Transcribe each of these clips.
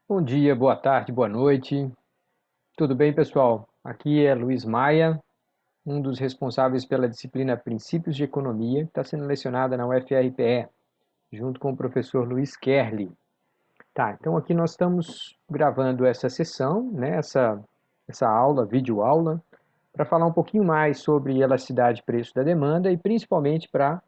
Bom dia, boa tarde, boa noite. Tudo bem, pessoal? Aqui é Luiz Maia, um dos responsáveis pela disciplina Princípios de Economia, que está sendo lecionada na UFRPE, junto com o professor Luiz Kerli. Tá, então aqui nós estamos gravando essa sessão, né, essa aula, videoaula, para falar um pouquinho mais sobre elasticidade e preço da demanda e principalmente para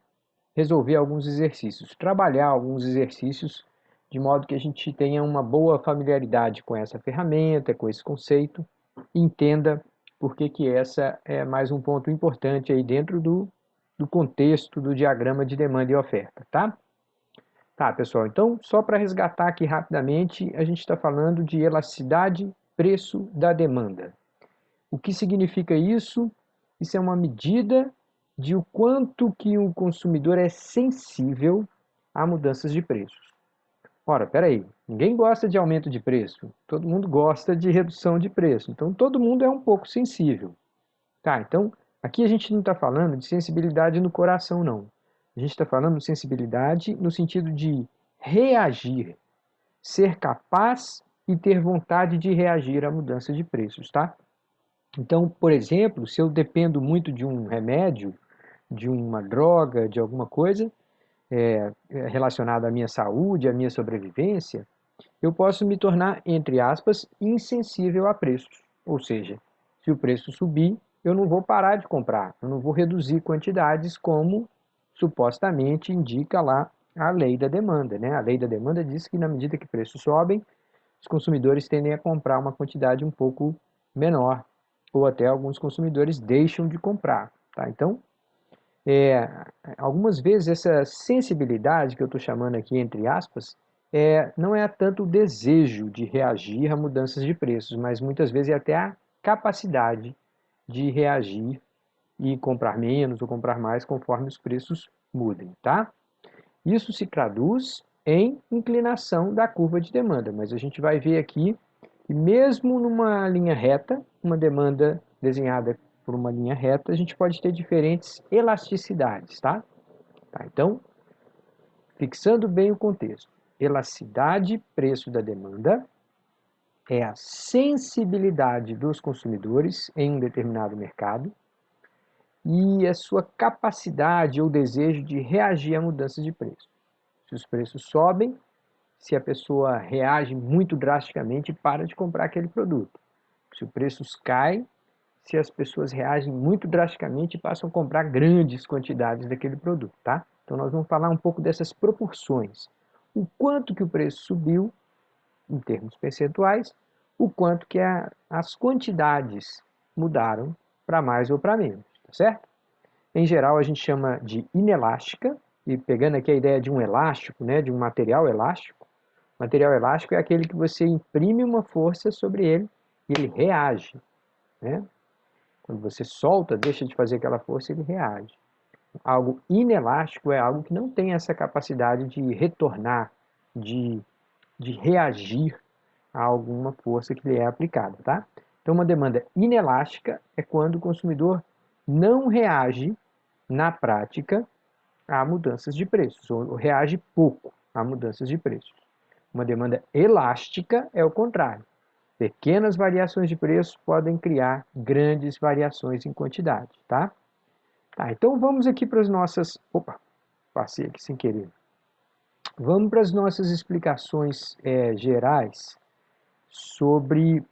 resolver alguns exercícios, trabalhar alguns exercícios de modo que a gente tenha uma boa familiaridade com essa ferramenta, com esse conceito, e entenda por que essa é mais um ponto importante aí dentro do contexto do diagrama de demanda e oferta, tá? Tá, pessoal, então só para resgatar aqui rapidamente, a gente está falando de elasticidade, preço da demanda. O que significa isso? Isso é uma medida de o quanto que o consumidor é sensível a mudanças de preços. Ora, peraí, ninguém gosta de aumento de preço, todo mundo gosta de redução de preço, então todo mundo é um pouco sensível. Tá, então aqui a gente não está falando de sensibilidade no coração, não. A gente está falando de sensibilidade no sentido de reagir, ser capaz e ter vontade de reagir à mudança de preços, tá? Então, por exemplo, se eu dependo muito de um remédio, de uma droga, de alguma coisa relacionada à minha saúde, à minha sobrevivência, eu posso me tornar, entre aspas, insensível a preços. Ou seja, se o preço subir, eu não vou parar de comprar, eu não vou reduzir quantidades como supostamente indica lá a lei da demanda, né? A lei da demanda diz que na medida que preços sobem, os consumidores tendem a comprar uma quantidade um pouco menor, ou até alguns consumidores deixam de comprar. Tá? Então, é, algumas vezes essa sensibilidade que eu estou chamando aqui entre aspas, não é tanto o desejo de reagir a mudanças de preços, mas muitas vezes é até a capacidade de reagir e comprar menos ou comprar mais conforme os preços mudem, tá? Isso se traduz em inclinação da curva de demanda, mas a gente vai ver aqui que mesmo numa linha reta, uma demanda desenhada por uma linha reta, a gente pode ter diferentes elasticidades, tá? Então, fixando bem o contexto, elasticidade, preço da demanda, é a sensibilidade dos consumidores em um determinado mercado e a sua capacidade ou desejo de reagir a mudanças de preço. Se os preços sobem, se a pessoa reage muito drasticamente e para de comprar aquele produto. Se os preços caem, se as pessoas reagem muito drasticamente e passam a comprar grandes quantidades daquele produto, tá? Então nós vamos falar um pouco dessas proporções. O quanto que o preço subiu, em termos percentuais, o quanto que as quantidades mudaram para mais ou para menos, tá certo? Em geral a gente chama de inelástica, e pegando aqui a ideia de um elástico, né, de um material elástico, material elástico é aquele que você imprime uma força sobre ele e ele reage, né? Quando você solta, deixa de fazer aquela força, ele reage. Algo inelástico é algo que não tem essa capacidade de retornar, de, de reagir a alguma força que lhe é aplicada, tá? Então, uma demanda inelástica é quando o consumidor não reage na prática a mudanças de preços, ou reage pouco a mudanças de preços. Uma demanda elástica é o contrário. Pequenas variações de preço podem criar grandes variações em quantidade, tá? Tá, então vamos aqui para as nossas... Opa, passei aqui sem querer. Vamos para as nossas explicações gerais sobre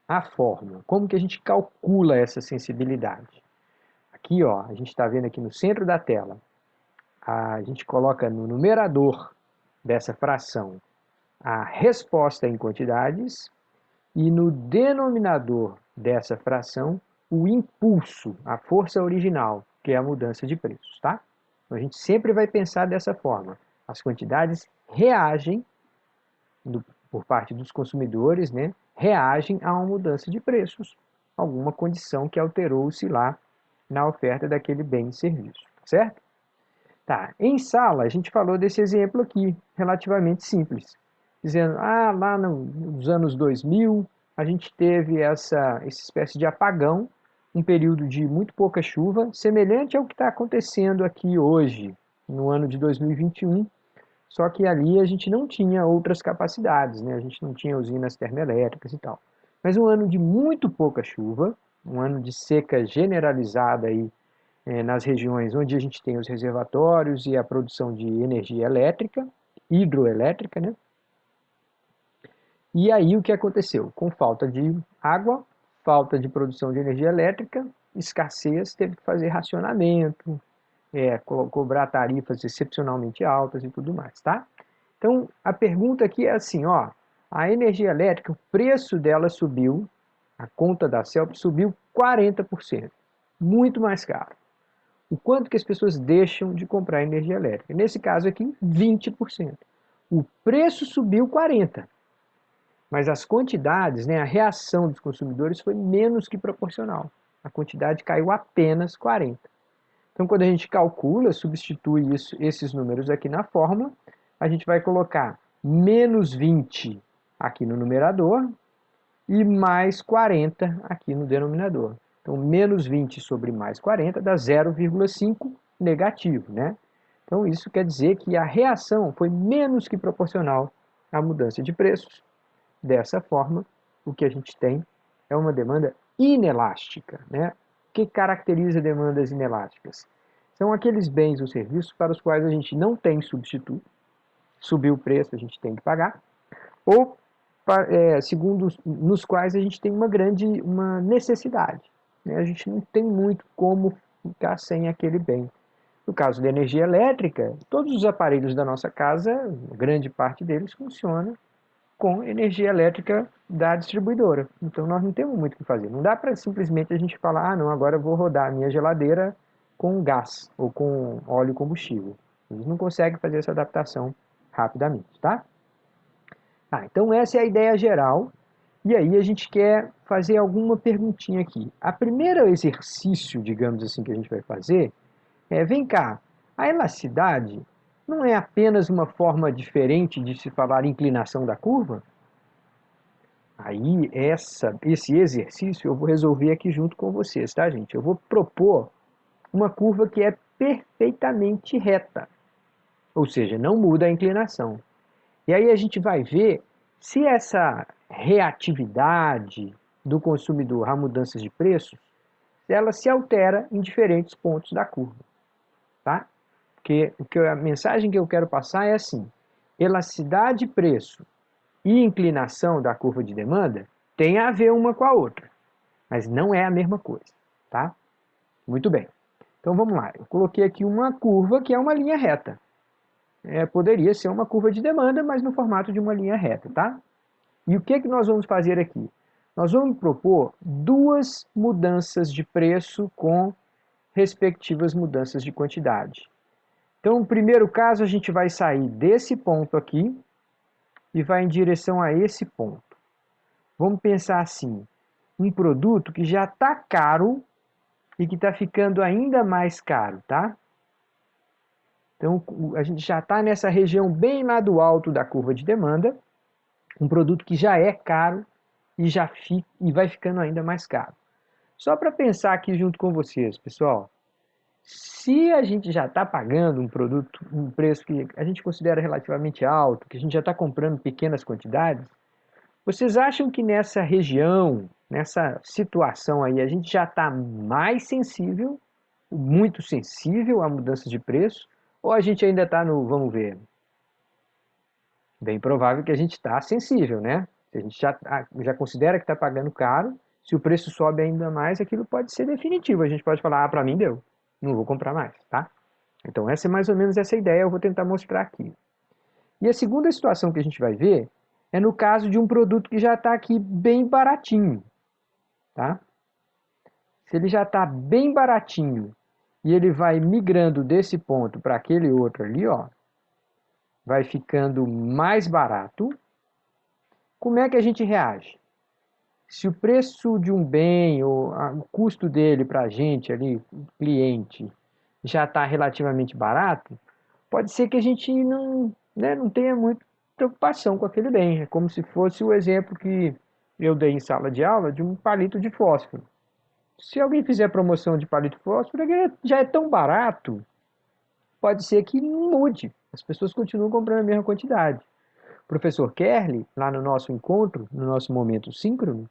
a fórmula. Como que a gente calcula essa sensibilidade? Aqui, ó, a gente está vendo aqui no centro da tela, a gente coloca no numerador dessa fração a resposta em quantidades e no denominador dessa fração o impulso, a força original, que é a mudança de preços, tá? Então, a gente sempre vai pensar dessa forma. As quantidades reagem, por parte dos consumidores, né, reagem a uma mudança de preços, alguma condição que alterou-se lá na oferta daquele bem e serviço, certo? Tá, em sala a gente falou desse exemplo aqui, relativamente simples, dizendo, lá nos anos 2000 a gente teve essa espécie de apagão, um período de muito pouca chuva, semelhante ao que está acontecendo aqui hoje, no ano de 2021, só que ali a gente não tinha outras capacidades, né? A gente não tinha usinas termoelétricas e tal. Mas um ano de muito pouca chuva, um ano de seca generalizada aí, nas regiões onde a gente tem os reservatórios e a produção de energia elétrica, hidroelétrica, né? E aí o que aconteceu? Com falta de água, falta de produção de energia elétrica, escassez, teve que fazer racionamento, cobrar tarifas excepcionalmente altas e tudo mais, tá? Então, a pergunta aqui é assim, ó, a energia elétrica, o preço dela subiu, a conta da CELP subiu 40%, muito mais caro. O quanto que as pessoas deixam de comprar energia elétrica? Nesse caso aqui, 20%. O preço subiu 40%, mas as quantidades, né, a reação dos consumidores foi menos que proporcional. A quantidade caiu apenas 40%. Então, quando a gente calcula, substitui esses números aqui na fórmula, a gente vai colocar menos 20 aqui no numerador e mais 40 aqui no denominador. Então, menos 20 sobre mais 40 dá 0,5 negativo, né? Então, isso quer dizer que a reação foi menos que proporcional à mudança de preços. Dessa forma, o que a gente tem é uma demanda inelástica, né? O que caracteriza demandas inelásticas? São aqueles bens ou serviços para os quais a gente não tem substituto, subiu o preço, a gente tem que pagar, ou segundo nos quais a gente tem uma necessidade, né? A gente não tem muito como ficar sem aquele bem. No caso da energia elétrica, todos os aparelhos da nossa casa, grande parte deles funciona com energia elétrica da distribuidora. Então nós não temos muito o que fazer. Não dá para simplesmente a gente falar, ah, não, agora eu vou rodar a minha geladeira com gás ou com óleo combustível. A gente não consegue fazer essa adaptação rapidamente, tá? Então essa é a ideia geral. E aí a gente quer fazer alguma perguntinha aqui. A primeiro exercício, digamos assim, que a gente vai fazer vem cá, a elasticidade não é apenas uma forma diferente de se falar inclinação da curva? Aí, esse exercício eu vou resolver aqui junto com vocês, tá, gente? Eu vou propor uma curva que é perfeitamente reta, ou seja, não muda a inclinação. E aí a gente vai ver se essa reatividade do consumidor a mudanças de preços, ela se altera em diferentes pontos da curva, tá? Porque a mensagem que eu quero passar é assim, elasticidade de preço e inclinação da curva de demanda tem a ver uma com a outra, mas não é a mesma coisa, tá? Muito bem. Então vamos lá, eu coloquei aqui uma curva que é uma linha reta. Poderia ser uma curva de demanda, mas no formato de uma linha reta, tá? E o que nós vamos fazer aqui? Nós vamos propor duas mudanças de preço com respectivas mudanças de quantidade. Então, no primeiro caso, a gente vai sair desse ponto aqui e vai em direção a esse ponto. Vamos pensar assim, um produto que já está caro e que está ficando ainda mais caro, tá? Então, a gente já está nessa região bem lá do alto da curva de demanda, um produto que já é caro e vai ficando ainda mais caro. Só para pensar aqui junto com vocês, pessoal, se a gente já está pagando um produto, um preço que a gente considera relativamente alto, que a gente já está comprando pequenas quantidades, vocês acham que nessa região, nessa situação aí, a gente já está mais sensível, muito sensível à mudança de preço, ou a gente ainda está no, vamos ver, bem provável que a gente está sensível, né? Se a gente já considera que está pagando caro, se o preço sobe ainda mais, aquilo pode ser definitivo. A gente pode falar, ah, para mim deu, não vou comprar mais, tá? Então essa é mais ou menos essa ideia, eu vou tentar mostrar aqui. E a segunda situação que a gente vai ver é no caso de um produto que já está aqui bem baratinho, tá? Se ele já está bem baratinho e ele vai migrando desse ponto para aquele outro ali, ó, vai ficando mais barato, como é que a gente reage? Se o preço de um bem ou o custo dele para a gente ali, cliente, já está relativamente barato, pode ser que a gente não, né, não tenha muita preocupação com aquele bem. É como se fosse o exemplo que eu dei em sala de aula de um palito de fósforo. Se alguém fizer promoção de palito de fósforo, ele já é tão barato, pode ser que não mude As pessoas continuam comprando a mesma quantidade. O professor Kerli, lá no nosso encontro, no nosso momento síncrono,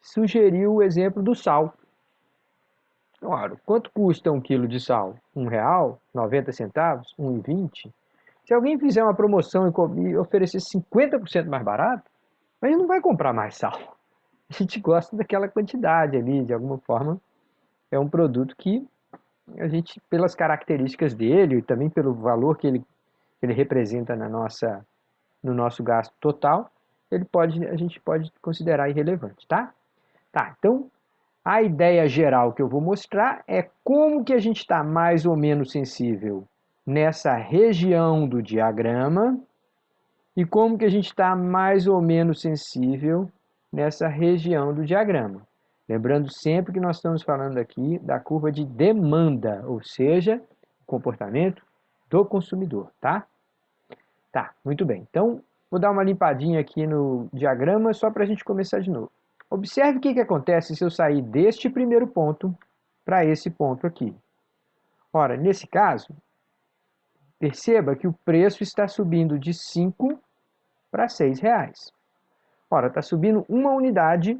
sugeriu o exemplo do sal. Ora, quanto custa um quilo de sal? R$1, 90 centavos, 1,20? Se alguém fizer uma promoção e oferecer 50% mais barato, a gente não vai comprar mais sal. A gente gosta daquela quantidade ali, de alguma forma. É um produto que a gente, pelas características dele e também pelo valor que ele representa no nosso gasto total, a gente pode considerar irrelevante, tá? Tá, então a ideia geral que eu vou mostrar é como que a gente está mais ou menos sensível nessa região do diagrama e como que a gente está mais ou menos sensível nessa região do diagrama. Lembrando sempre que nós estamos falando aqui da curva de demanda, ou seja, o comportamento do consumidor, tá? Tá, muito bem. Então, vou dar uma limpadinha aqui no diagrama só para a gente começar de novo. Observe o que acontece se eu sair deste primeiro ponto para esse ponto aqui. Ora, nesse caso, perceba que o preço está subindo de 5 para 6 reais. Ora, está subindo uma unidade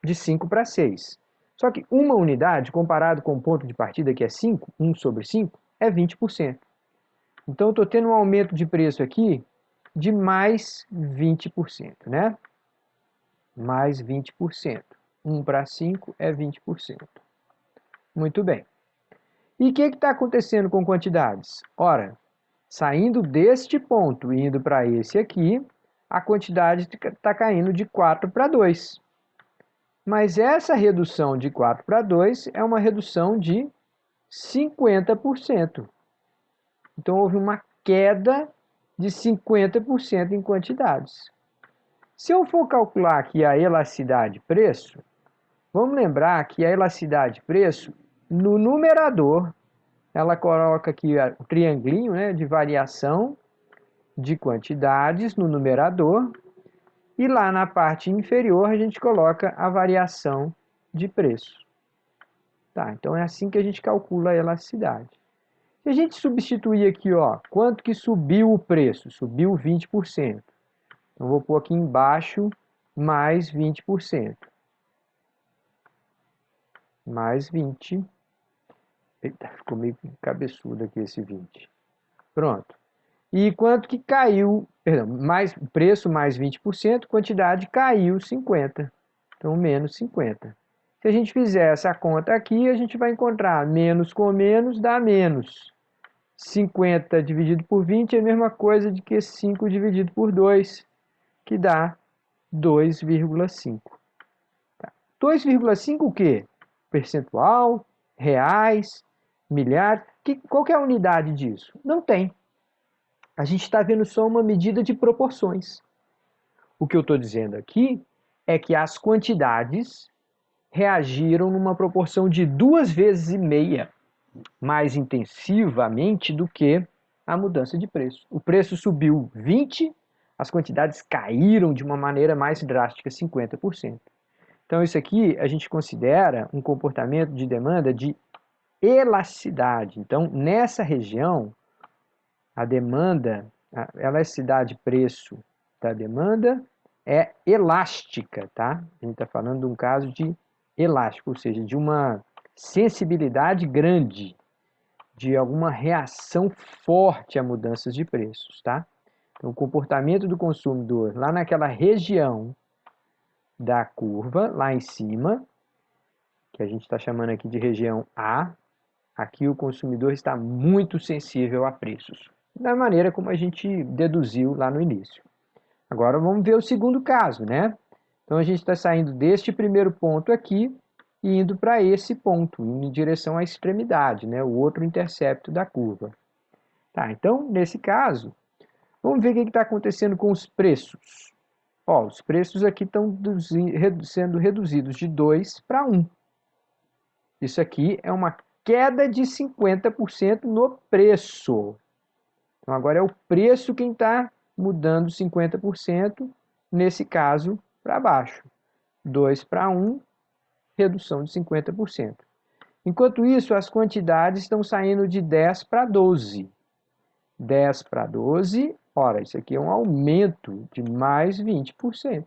de 5 para 6. Só que uma unidade, comparado com o ponto de partida que é 5, 1 sobre 5, é 20%. Então, eu estou tendo um aumento de preço aqui de mais 20%, né? Mais 20%. 1 para 5 é 20%. Muito bem. E o que está acontecendo com quantidades? Ora, saindo deste ponto e indo para esse aqui, a quantidade está caindo de 4 para 2. Mas essa redução de 4 para 2 é uma redução de 50%. Então, houve uma queda de 50% em quantidades. Se eu for calcular aqui a elasticidade-preço, vamos lembrar que a elasticidade-preço, no numerador, ela coloca aqui o triangulinho, né, de variação de quantidades no numerador, e lá na parte inferior a gente coloca a variação de preço. Tá, então é assim que a gente calcula a elasticidade. Se a gente substituir aqui, ó, quanto que subiu o preço? Subiu 20%. Então vou pôr aqui embaixo mais 20%. Mais 20. Eita, ficou meio cabeçudo aqui esse 20. Pronto. E quanto que caiu, perdão, mais preço mais 20%, quantidade caiu 50%. Então, menos 50%. Se a gente fizer essa conta aqui, a gente vai encontrar menos com menos dá menos. 50 dividido por 20 é a mesma coisa de que 5 dividido por 2, que dá 2,5. Tá. 2,5 o quê? Percentual, reais, milhares. Qual que é a unidade disso? Não tem. A gente está vendo só uma medida de proporções. O que eu estou dizendo aqui é que as quantidades reagiram numa proporção de 2,5 vezes mais intensivamente do que a mudança de preço. O preço subiu 20%, as quantidades caíram de uma maneira mais drástica, 50%. Então, isso aqui a gente considera um comportamento de demanda de elasticidade. Então, nessa região, a demanda, a elasticidade-preço da demanda é elástica, tá? A gente está falando de um caso de elástico, ou seja, de uma sensibilidade grande, de alguma reação forte a mudanças de preços, tá? Então, o comportamento do consumidor lá naquela região da curva, lá em cima, que a gente está chamando aqui de região A, aqui o consumidor está muito sensível a preços, da maneira como a gente deduziu lá no início. Agora vamos ver o segundo caso, né? Então a gente está saindo deste primeiro ponto aqui e indo para esse ponto, indo em direção à extremidade, né? O outro intercepto da curva. Tá, então, nesse caso, vamos ver o que está acontecendo com os preços. Ó, os preços aqui estão sendo reduzidos de 2 para 1. Isso aqui é uma queda de 50% no preço. Então, agora é o preço quem está mudando 50%, nesse caso, para baixo. 2 para 1, redução de 50%. Enquanto isso, as quantidades estão saindo de 10 para 12. 10 para 12, ora, isso aqui é um aumento de mais 20%.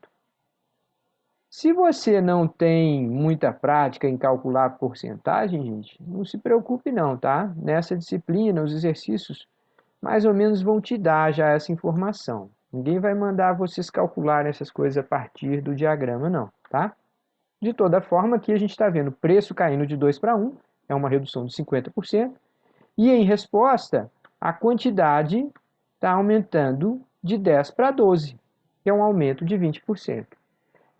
Se você não tem muita prática em calcular porcentagem, gente, não se preocupe não, tá? Nessa disciplina, os exercícios mais ou menos vão te dar já essa informação. Ninguém vai mandar vocês calcularem essas coisas a partir do diagrama, não, tá? De toda forma, aqui a gente está vendo preço caindo de 2 para 1, é uma redução de 50%, e em resposta, a quantidade está aumentando de 10 para 12, que é um aumento de 20%.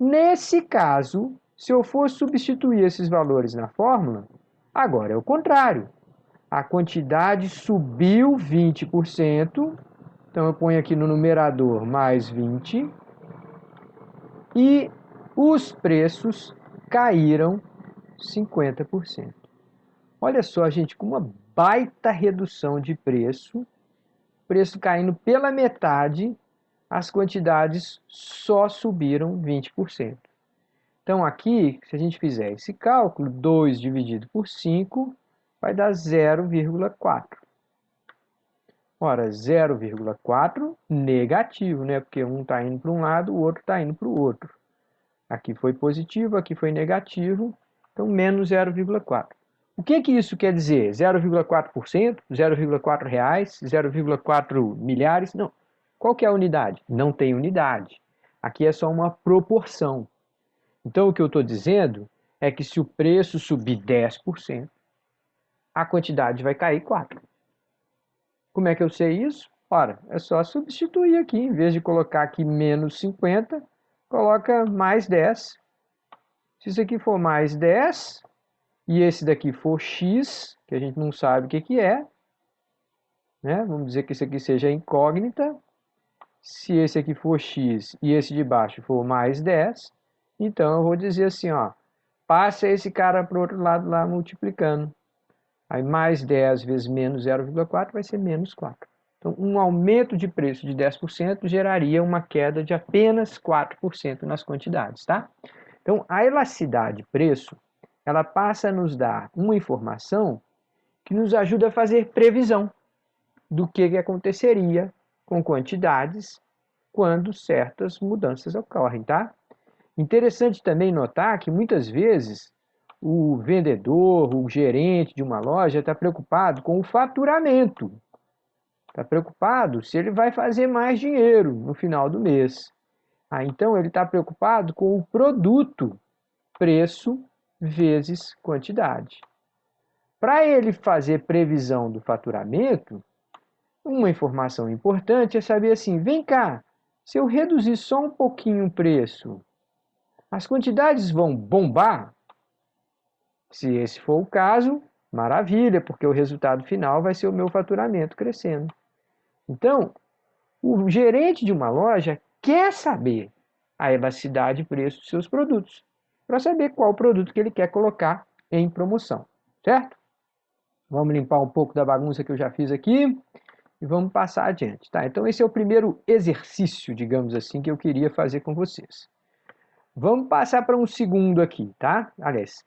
Nesse caso, se eu for substituir esses valores na fórmula, agora é o contrário. A quantidade subiu 20%, então eu ponho aqui no numerador mais 20, e os preços caíram 50%. Olha só, gente, com uma baita redução de preço caindo pela metade, as quantidades só subiram 20%. Então aqui, se a gente fizer esse cálculo, 2 dividido por 5 vai dar 0,4. Ora, 0,4 negativo, né? Porque um está indo para um lado, o outro está indo para o outro. Aqui foi positivo, aqui foi negativo, então menos 0,4. O que isso quer dizer? 0,4%? 0,4 reais? 0,4 milhares? Não. Qual que é a unidade? Não tem unidade. Aqui é só uma proporção. Então, o que eu estou dizendo é que se o preço subir 10%, a quantidade vai cair 4%. Como é que eu sei isso? Ora, é só substituir aqui. Em vez de colocar aqui menos 50, coloca mais 10. Se isso aqui for mais 10, e esse daqui for x, que a gente não sabe o que é, né? Vamos dizer que esse aqui seja incógnita. Se esse aqui for x e esse de baixo for mais 10, então eu vou dizer assim, ó, passa esse cara para o outro lado lá multiplicando. Aí mais 10 vezes menos 0,4 vai ser menos 4. Então, um aumento de preço de 10% geraria uma queda de apenas 4% nas quantidades, tá? Então, a elasticidade de preço, ela passa a nos dar uma informação que nos ajuda a fazer previsão do que aconteceria com quantidades quando certas mudanças ocorrem, tá? Interessante também notar que muitas vezes o vendedor, o gerente de uma loja está preocupado com o faturamento. Está preocupado se ele vai fazer mais dinheiro no final do mês. Então ele está preocupado com o produto, preço vezes quantidade. Para ele fazer previsão do faturamento, uma informação importante é saber assim, vem cá, se eu reduzir só um pouquinho o preço, as quantidades vão bombar? Se esse for o caso, maravilha, porque o resultado final vai ser o meu faturamento crescendo. Então, o gerente de uma loja quer saber a elasticidade de preço dos seus produtos, para saber qual produto que ele quer colocar em promoção, certo? Vamos limpar um pouco da bagunça que eu já fiz aqui e vamos passar adiante, tá? Então, esse é o primeiro exercício, digamos assim, que eu queria fazer com vocês. Vamos passar para um segundo aqui, tá? Aliás,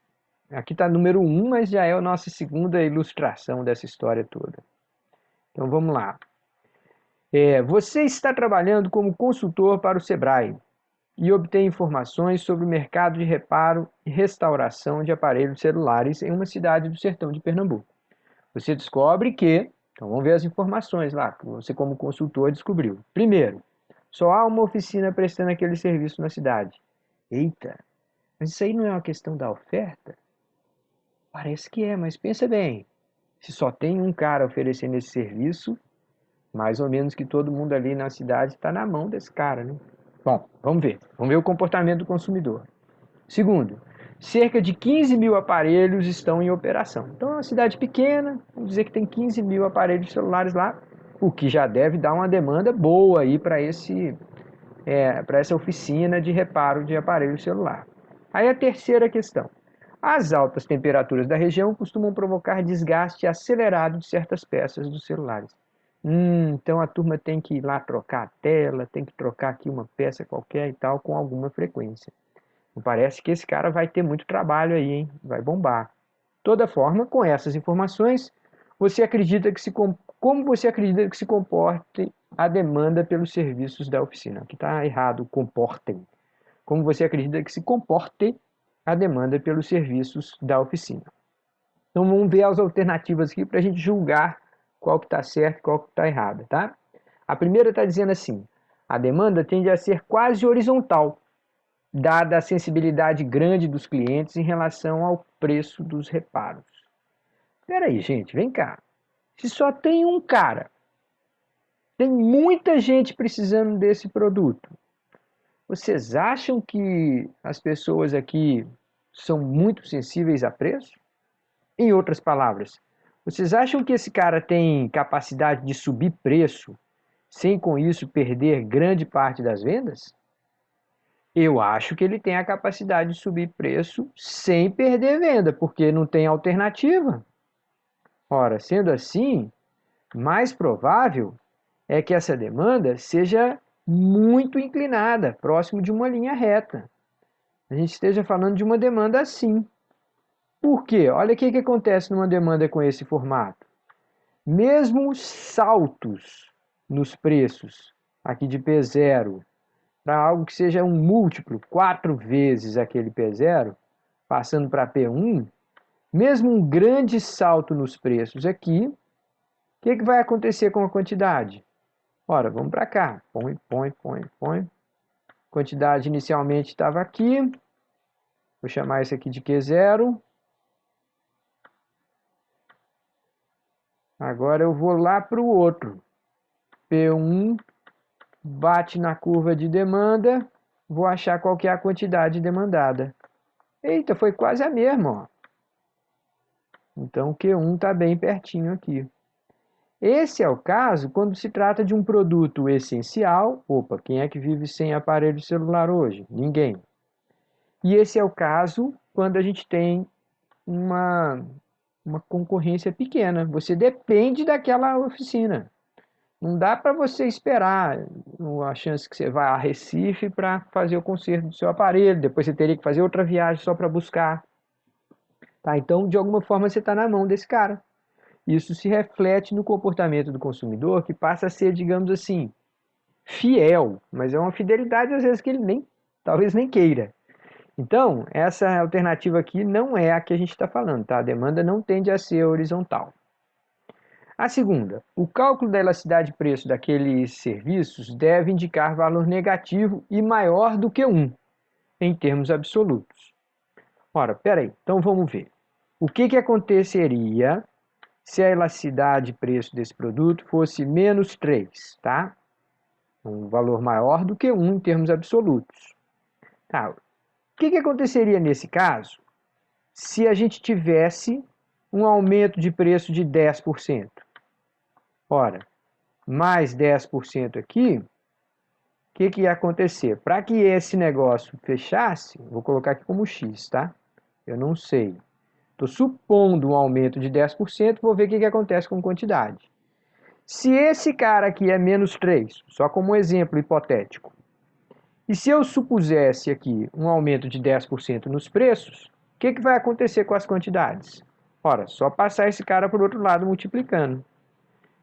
aqui está número 1, mas já é a nossa segunda ilustração dessa história toda. Então vamos lá. Você está trabalhando como consultor para o Sebrae e obtém informações sobre o mercado de reparo e restauração de aparelhos celulares em uma cidade do sertão de Pernambuco. Você descobre que, então vamos ver as informações lá, que você como consultor descobriu. Primeiro, só há uma oficina prestando aquele serviço na cidade. Eita, mas isso aí não é uma questão da oferta? Parece que é, mas pensa bem. Se só tem um cara oferecendo esse serviço, mais ou menos que todo mundo ali na cidade está na mão desse cara, né? Bom, vamos ver. Vamos ver o comportamento do consumidor. Segundo, cerca de 15 mil aparelhos estão em operação. Então é uma cidade pequena, vamos dizer que tem 15 mil aparelhos celulares lá, o que já deve dar uma demanda boa aí para essa oficina de reparo de aparelho celular. Aí a terceira questão. As altas temperaturas da região costumam provocar desgaste acelerado de certas peças dos celulares. Então a turma tem que ir lá trocar a tela, tem que trocar aqui uma peça qualquer e tal, com alguma frequência. Parece que esse cara vai ter muito trabalho aí, hein? Vai bombar. De toda forma, com essas informações, você acredita que como você acredita que se comporte a demanda pelos serviços da oficina? Aqui está errado, comportem. Como você acredita que se comporte a demanda pelos serviços da oficina? Então vamos ver as alternativas aqui para a gente julgar qual que está certo e qual que está errado, tá? A primeira está dizendo assim: a demanda tende a ser quase horizontal, dada a sensibilidade grande dos clientes em relação ao preço dos reparos. Espera aí, gente, vem cá. Se só tem um cara, tem muita gente precisando desse produto, vocês acham que as pessoas aqui são muito sensíveis a preço? Em outras palavras, vocês acham que esse cara tem capacidade de subir preço sem com isso perder grande parte das vendas? Eu acho que ele tem a capacidade de subir preço sem perder venda, porque não tem alternativa. Ora, sendo assim, mais provável é que essa demanda seja muito inclinada, próximo de uma linha reta. A gente esteja falando de uma demanda assim. Por quê? Olha o que acontece numa demanda com esse formato. Mesmo saltos nos preços, aqui de P0, para algo que seja um múltiplo, 4 vezes aquele P0, passando para P1, mesmo um grande salto nos preços aqui, o que vai acontecer com a quantidade? Ora, vamos para cá. Põe. Quantidade inicialmente estava aqui. Vou chamar isso aqui de Q0. Agora eu vou lá para o outro. P1 bate na curva de demanda. Vou achar qual que é a quantidade demandada. Eita, foi quase a mesma, ó. Então Q1 está bem pertinho aqui. Esse é o caso quando se trata de um produto essencial. Opa, quem é que vive sem aparelho celular hoje? Ninguém. E esse é o caso quando a gente tem uma concorrência pequena. Você depende daquela oficina. Não dá para você esperar a chance que você vai a Recife para fazer o conserto do seu aparelho. Depois você teria que fazer outra viagem só para buscar. Tá? Então, de alguma forma, você está na mão desse cara. Isso se reflete no comportamento do consumidor, que passa a ser, digamos assim, fiel, mas é uma fidelidade às vezes que ele talvez nem queira. Então, essa alternativa aqui não é a que a gente está falando, tá? A demanda não tende a ser horizontal. A segunda, o cálculo da elasticidade de preço daqueles serviços deve indicar valor negativo e maior do que 1, em termos absolutos. Ora, peraí, então vamos ver. O que aconteceria se a elasticidade de preço desse produto fosse menos 3, tá? Um valor maior do que 1 em termos absolutos. Tá. O que aconteceria nesse caso se a gente tivesse um aumento de preço de 10%? Ora, mais 10% aqui, o que ia acontecer? Para que esse negócio fechasse, vou colocar aqui como X, tá? Eu não sei. Estou supondo um aumento de 10%, vou ver o que acontece com quantidade. Se esse cara aqui é menos 3, só como um exemplo hipotético, e se eu supusesse aqui um aumento de 10% nos preços, o que vai acontecer com as quantidades? Ora, só passar esse cara para o outro lado multiplicando.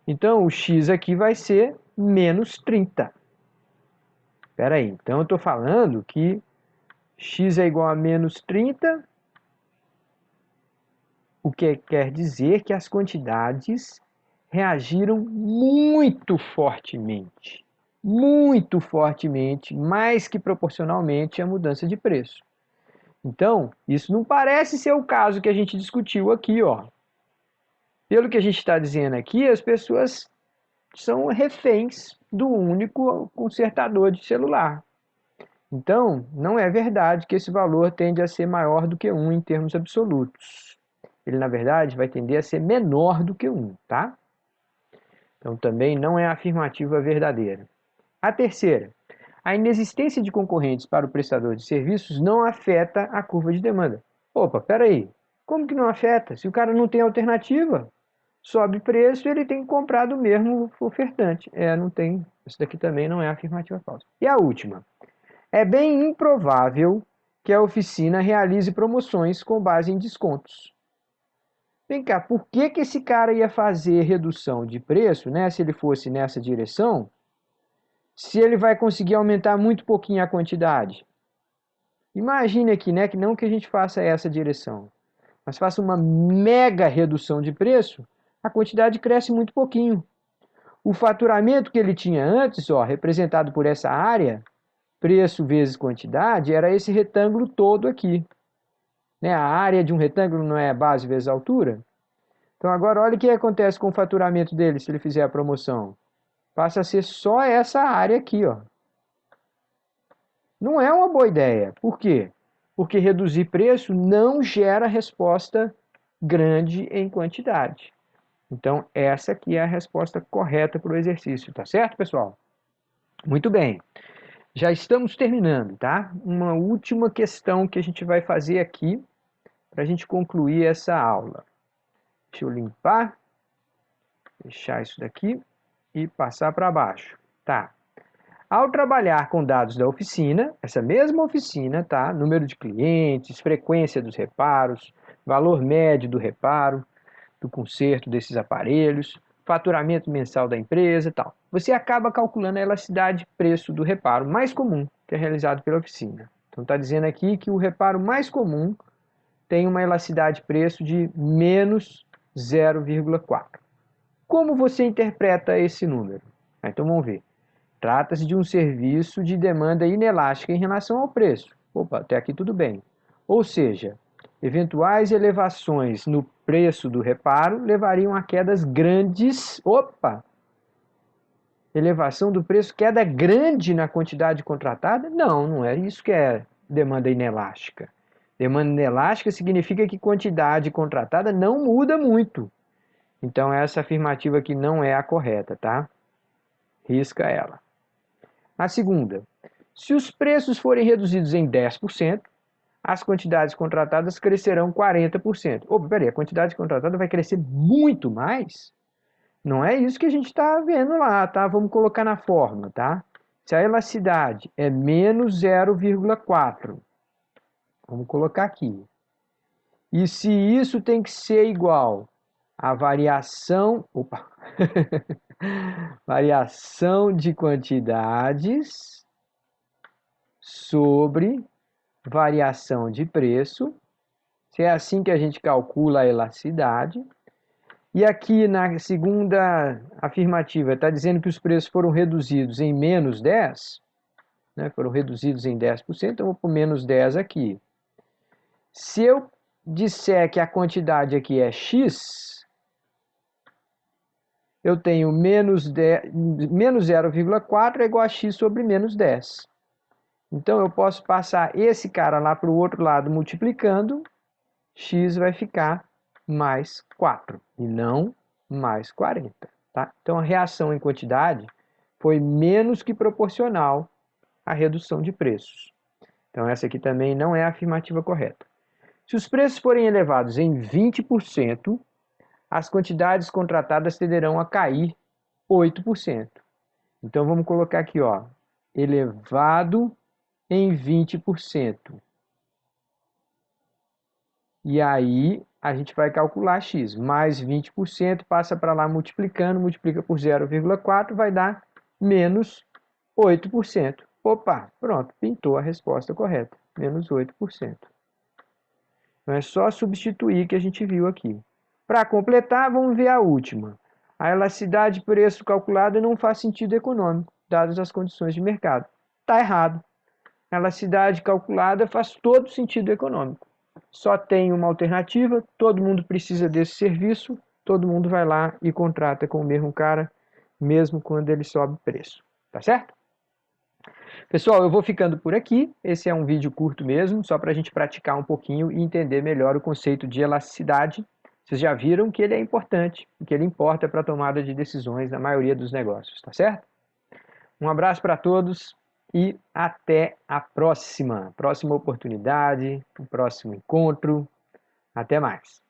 Então, o x aqui vai ser menos 30. Espera aí, então eu estou falando que x é igual a menos 30, o que quer dizer que as quantidades reagiram muito fortemente, mais que proporcionalmente à mudança de preço. Então, isso não parece ser o caso que a gente discutiu aqui, ó. Pelo que a gente está dizendo aqui, as pessoas são reféns do único consertador de celular. Então, não é verdade que esse valor tende a ser maior do que 1 em termos absolutos. Ele, na verdade, vai tender a ser menor do que 1, tá? Então, também não é a afirmativa verdadeira. A terceira, a inexistência de concorrentes para o prestador de serviços não afeta a curva de demanda. Opa, peraí, como que não afeta? Se o cara não tem alternativa, sobe preço e ele tem que comprar do mesmo ofertante. Não tem, isso daqui também não é afirmativa falsa. E a última, é bem improvável que a oficina realize promoções com base em descontos. vem cá, por que que esse cara ia fazer redução de preço, né, se ele fosse nessa direção, se ele vai conseguir aumentar muito pouquinho a quantidade? Imagine aqui, né, que não que a gente faça essa direção, mas faça uma mega redução de preço, a quantidade cresce muito pouquinho. O faturamento que ele tinha antes, ó, representado por essa área, preço vezes quantidade, era esse retângulo todo aqui. Né? A área de um retângulo não é base vezes altura? Então agora olha o que acontece com o faturamento dele se ele fizer a promoção. Passa a ser só essa área aqui, ó. Não é uma boa ideia. Por quê? Porque reduzir preço não gera resposta grande em quantidade. Então, essa aqui é a resposta correta para o exercício, tá certo, pessoal? Muito bem. Já estamos terminando, tá? Uma última questão que a gente vai fazer aqui para a gente concluir essa aula. Deixa eu limpar, fechar isso daqui e passar para baixo. Tá. Ao trabalhar com dados da oficina, essa mesma oficina, tá? Número de clientes, frequência dos reparos, valor médio do reparo, do conserto desses aparelhos, faturamento mensal da empresa e tal. Você acaba calculando a elasticidade preço do reparo mais comum que é realizado pela oficina. Então está dizendo aqui que o reparo mais comum tem uma elasticidade preço de menos 0,4. Como você interpreta esse número? Então vamos ver. Trata-se de um serviço de demanda inelástica em relação ao preço. Opa, até aqui tudo bem. Ou seja, eventuais elevações no preço do reparo levariam a quedas grandes. Opa! Elevação do preço, queda grande na quantidade contratada? Não, não é isso que é demanda inelástica. Demanda inelástica significa que quantidade contratada não muda muito. Então essa afirmativa aqui não é a correta, tá? Risca ela. A segunda, se os preços forem reduzidos em 10%, as quantidades contratadas crescerão 40%. Opa, peraí, a quantidade contratada vai crescer muito mais? Não é isso que a gente está vendo lá, tá? Vamos colocar na fórmula, tá? Se a elasticidade é menos 0,4, vamos colocar aqui. E se isso tem que ser igual à variação, opa, variação de quantidades sobre variação de preço, se é assim que a gente calcula a elasticidade. E aqui na segunda afirmativa está dizendo que os preços foram reduzidos em menos 10, né? Foram reduzidos em 10%, então eu vou pôr menos 10 aqui. Se eu disser que a quantidade aqui é x, eu tenho menos 0,4 é igual a x sobre menos 10. Então eu posso passar esse cara lá para o outro lado multiplicando, x vai ficar mais 4 e não mais 40. Tá? Então a reação em quantidade foi menos que proporcional à redução de preços. Então essa aqui também não é a afirmativa correta. Se os preços forem elevados em 20%, as quantidades contratadas tenderão a cair 8%. Então vamos colocar aqui, ó, elevado em 20%. E aí a gente vai calcular x. Mais 20% passa para lá multiplicando, multiplica por 0,4, vai dar menos 8%. Opa, pronto, pintou a resposta correta, menos 8%. Então é só substituir que a gente viu aqui. Para completar, vamos ver a última. A elasticidade de preço calculada não faz sentido econômico, dadas as condições de mercado. Está errado. A elasticidade calculada faz todo sentido econômico. Só tem uma alternativa, todo mundo precisa desse serviço, todo mundo vai lá e contrata com o mesmo cara, mesmo quando ele sobe preço. Tá certo? Pessoal, eu vou ficando por aqui. Esse é um vídeo curto mesmo, só para a gente praticar um pouquinho e entender melhor o conceito de elasticidade. Vocês já viram que ele é importante, que ele importa para a tomada de decisões na maioria dos negócios, tá certo? Um abraço para todos e até a próxima oportunidade, o próximo encontro. Até mais.